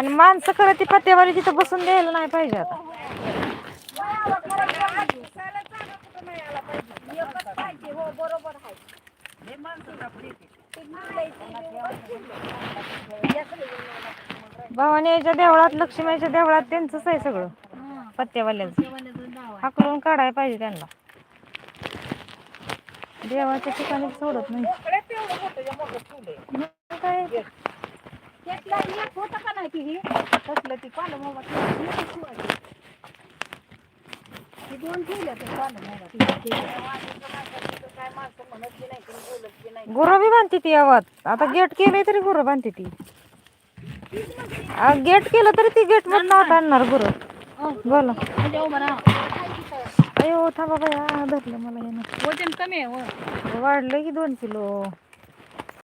आणि माणसं खरं ती पत्तेवाली तिथं बसून द्यायला नाही पाहिजे आता. भवानीच्या देवळात लक्ष्मीच्या देवळात त्यांचंच आहे सगळं पत्तेवाल्यांचं. हाकलून काढायला पाहिजे त्यांना. देवाच्या ठिकाणी सोडत नाही. काय होतं का नाही ती तसलं ती पालं गुरं बी बांधते ती आवाज. आता गेट केलंय तरी गुरं बांधते ती. गेट केलं तरी ती गेट मधून आत आणणार गुरं. बोला अयो थांबा बाया धरलं मला यानं. वजन कमी आहे वाढलं की 2 किलो.